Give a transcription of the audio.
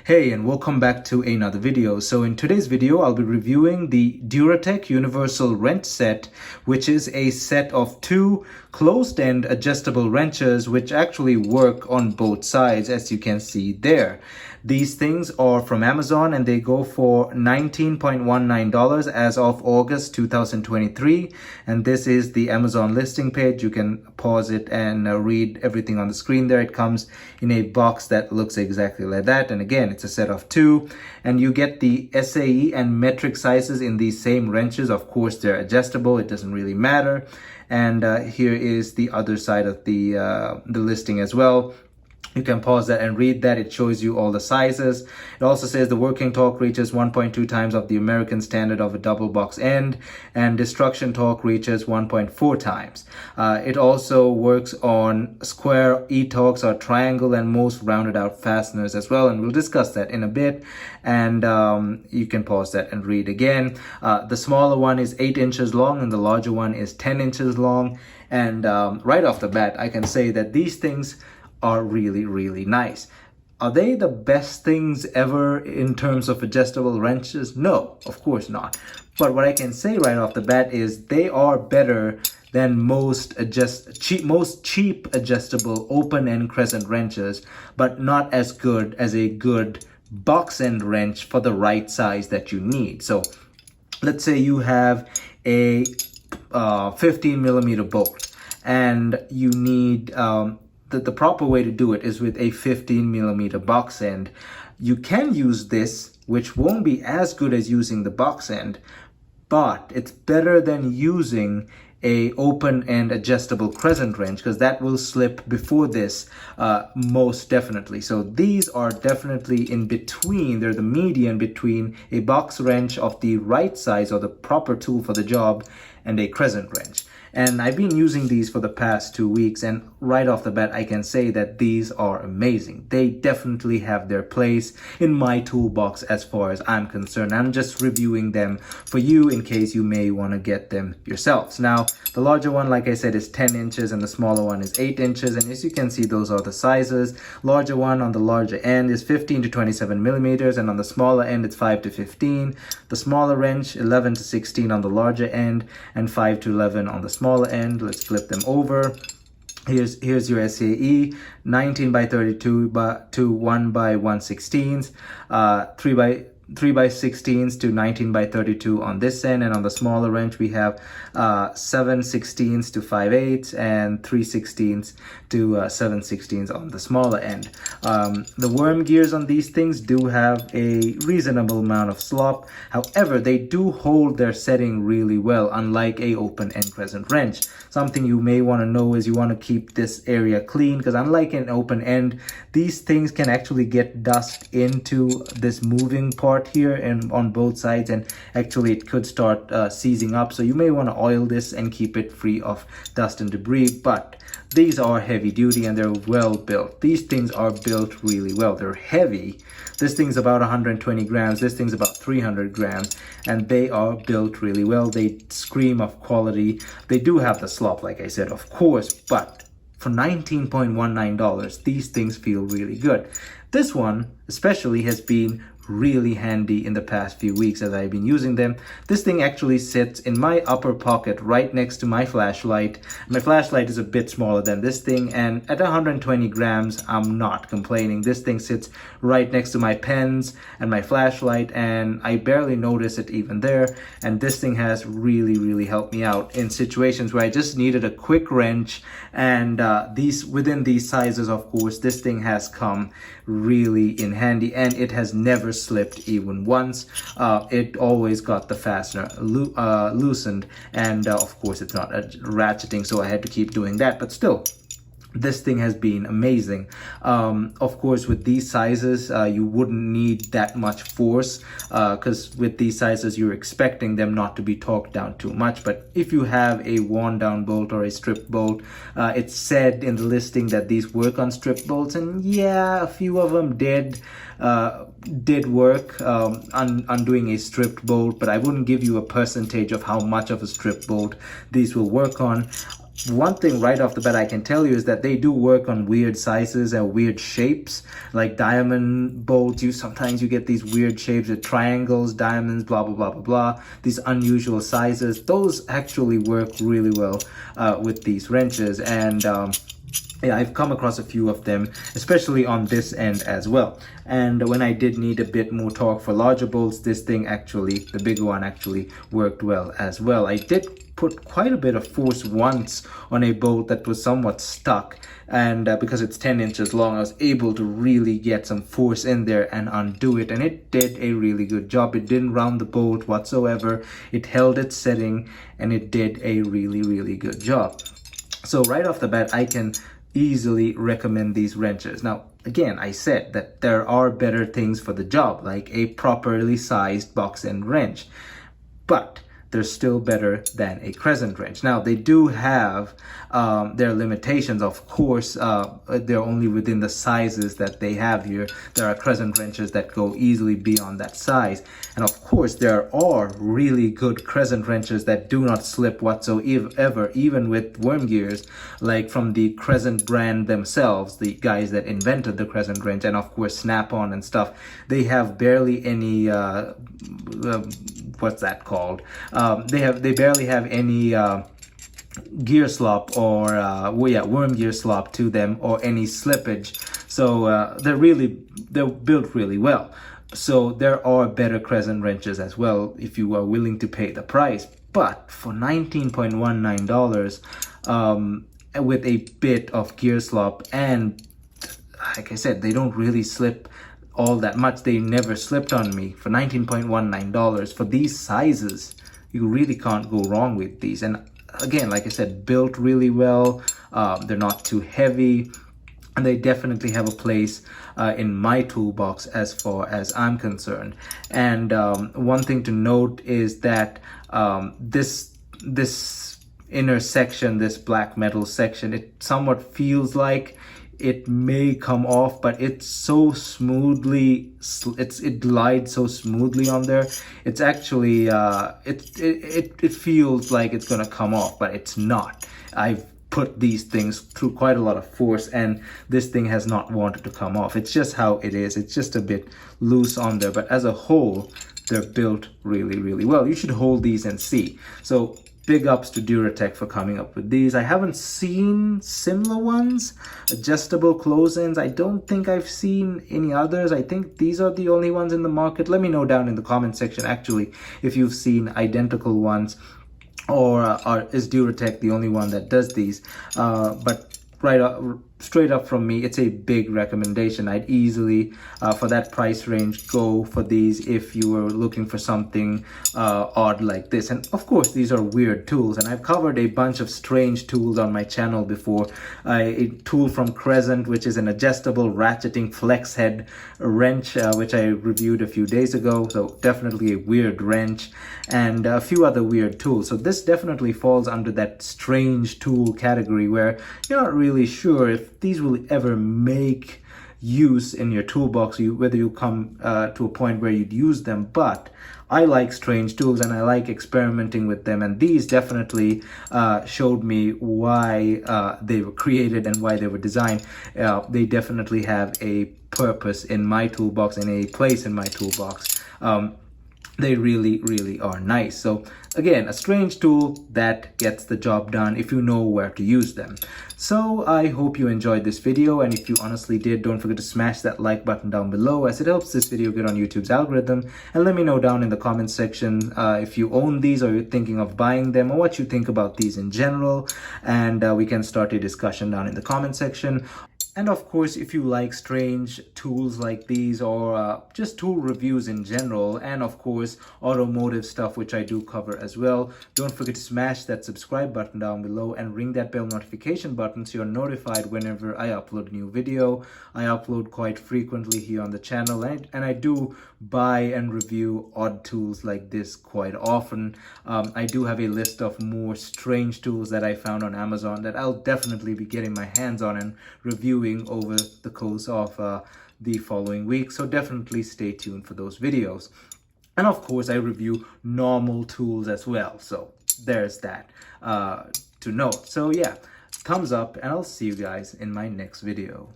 Hey, and welcome back to another video. So in today's video, I'll be reviewing the Duratech Universal Wrench set, which is a set of two closed-end adjustable wrenches which actually work on both sides, as you can see there. These things are from Amazon and they go for $19.19 as of August 2023. And this is the Amazon listing page. You can pause it and read everything on the screen there. It comes in a box that looks exactly like that. And again, it's a set of two. And you get the SAE and metric sizes in these same wrenches. Of course, they're adjustable. It doesn't really matter. And here is the other side of the listing as well. You can pause that and read that. It shows you all the sizes. It also says the working torque reaches 1.2 times of the American standard of a double box end, and destruction torque reaches 1.4 times. It also works on square E-torques or triangle and most rounded out fasteners as well, and we'll discuss that in a bit. And you can pause that and read again. The smaller one is 8 inches long and the larger one is 10 inches long. And right off the bat, I can say that these things are really nice. Are they the best things ever in terms of adjustable wrenches? No, of course not. But what I can say right off the bat is they are better than most cheap adjustable open end crescent wrenches, but not as good as a good box end wrench for the right size that you need. So let's say you have a 15 millimeter bolt and you need the proper way to do it is with a 15 millimeter box end. You can use this, which won't be as good as using the box end, but it's better than using a open end adjustable crescent wrench, because that will slip before this most definitely. So these are definitely in between. They're the median between a box wrench of the right size or the proper tool for the job and a crescent wrench. And I've been using these for the past 2 weeks, and right off the bat, I can say that these are amazing. They definitely have their place in my toolbox as far as I'm concerned. I'm just reviewing them for you in case you may want to get them yourselves. Now, the larger one, like I said, is 10 inches and the smaller one is 8 inches. And as you can see, those are the sizes. Larger one on the larger end is 15 to 27 millimeters, and on the smaller end, it's 5 to 15. The smaller wrench, 11 to 16 on the larger end, and 5 to 11 on the smaller end. Let's flip them over. Here's your SAE, 19 by 32 to 1 by 1/16, 3 by 16s to 19 by 32 on this end, and on the smaller wrench we have 7/16 to 5/8 and 3/16 to 7/16 on the smaller end. The worm gears on these things do have a reasonable amount of slop. However, they do hold their setting really well, unlike a open end crescent wrench. Something you may want to know is you want to keep this area clean, because unlike an open end, these things can actually get dust into this moving part here and on both sides, and actually it could start seizing up. So you may want to oil this and keep it free of dust and debris. But these are heavy duty and they're well built. These things are built really well. They're heavy. This thing's about 120 grams. This thing's about 300 grams. And they are built really well. They scream of quality. They do have the slop, like I said, of course, but for $19.19, these things feel really good. This one especially has been really handy in the past few weeks as I've been using them. This thing actually sits in my upper pocket right next to my flashlight. My flashlight is a bit smaller than this thing, and at 120 grams, I'm not complaining. This thing sits right next to my pens and my flashlight, and I barely notice it even there. And this thing has really helped me out in situations where I just needed a quick wrench. And within these sizes, of course, this thing has come really in handy, and it has never slipped even once. It always got the fastener loosened, and of course it's not ratcheting, so I had to keep doing that, but still, this thing has been amazing. Of course, with these sizes, you wouldn't need that much force, because with these sizes, you're expecting them not to be torqued down too much. But if you have a worn down bolt or a strip bolt, it's said in the listing that these work on strip bolts, and yeah, a few of them did work on doing a stripped bolt, but I wouldn't give you a percentage of how much of a strip bolt these will work on. one thing right off the bat I can tell you is that they do work on weird sizes and weird shapes, like diamond bolts. Sometimes you get these weird shapes with triangles, diamonds, blah blah blah blah blah, these unusual sizes. Those actually work really well with these wrenches. And yeah, I've come across a few of them, especially on this end as well. And when I did need a bit more torque for larger bolts, this thing actually, the bigger one, actually worked well as well. I did put quite a bit of force once on a bolt that was somewhat stuck, and because it's 10 inches long, I was able to really get some force in there and undo it, and it did a really good job. It didn't round the bolt whatsoever. It held its setting, and it did a really good job. So right off the bat, I can easily recommend these wrenches. Now, again, I said that there are better things for the job, like a properly sized box end wrench, but they're still better than a crescent wrench. Now, they do have their limitations. Of course, they're only within the sizes that they have here. There are crescent wrenches that go easily beyond that size. And of course, there are really good crescent wrenches that do not slip whatsoever, even with worm gears, like from the Crescent brand themselves, the guys that invented the crescent wrench, and of course Snap-on and stuff. They have barely any what's that called? They barely have any gear slop or worm gear slop to them, or any slippage. So they're built really well. So there are better crescent wrenches as well if you are willing to pay the price. But for $19.19, with a bit of gear slop, and like I said, they don't really slip all that much. They never slipped on me. For $19.19 for these sizes, you really can't go wrong with these. And again, like I said, built really well. They're not too heavy, and they definitely have a place in my toolbox as far as I'm concerned. And one thing to note is that this inner section, this black metal section, it somewhat feels like it may come off, but it's so smoothly, it glides so smoothly on there. It's actually it feels like it's gonna come off, but it's not. I've put these things through quite a lot of force, and this thing has not wanted to come off. It's just how it is. It's just a bit loose on there, but as a whole, they're built really well. You should hold these and see. So big ups to Duratech for coming up with these. I haven't seen similar ones, adjustable close-ins. I don't think I've seen any others. I think these are the only ones in the market. Let me know down in the comment section actually if you've seen identical ones, or is Duratech the only one that does these. But straight up from me, it's a big recommendation. I'd easily, for that price range, go for these if you were looking for something odd like this. And of course, these are weird tools, and I've covered a bunch of strange tools on my channel before. A tool from Crescent, which is an adjustable ratcheting flex head wrench, which I reviewed a few days ago. So definitely a weird wrench, and a few other weird tools. So this definitely falls under that strange tool category where you're not really sure if these will ever make use in your toolbox, whether you come to a point where you'd use them. But I like strange tools, and I like experimenting with them, and these definitely showed me why they were created and why they were designed. They definitely have a purpose in my toolbox and a place in my toolbox. They really are nice. So again, a strange tool that gets the job done if you know where to use them. So I hope you enjoyed this video, and if you honestly did, don't forget to smash that like button down below, as it helps this video get on YouTube's algorithm. And let me know down in the comments section if you own these, or you're thinking of buying them, or what you think about these in general, and we can start a discussion down in the comment section. And of course, if you like strange tools like these, or just tool reviews in general, and of course automotive stuff, which I do cover as well, don't forget to smash that subscribe button down below and ring that bell notification button so you're notified whenever I upload a new video. I upload quite frequently here on the channel, and I do buy and review odd tools like this quite often. I do have a list of more strange tools that I found on Amazon that I'll definitely be getting my hands on and reviewing over the course of the following week. So definitely stay tuned for those videos. And of course, I review normal tools as well. So there's that. to note. So yeah, thumbs up, and I'll see you guys in my next video.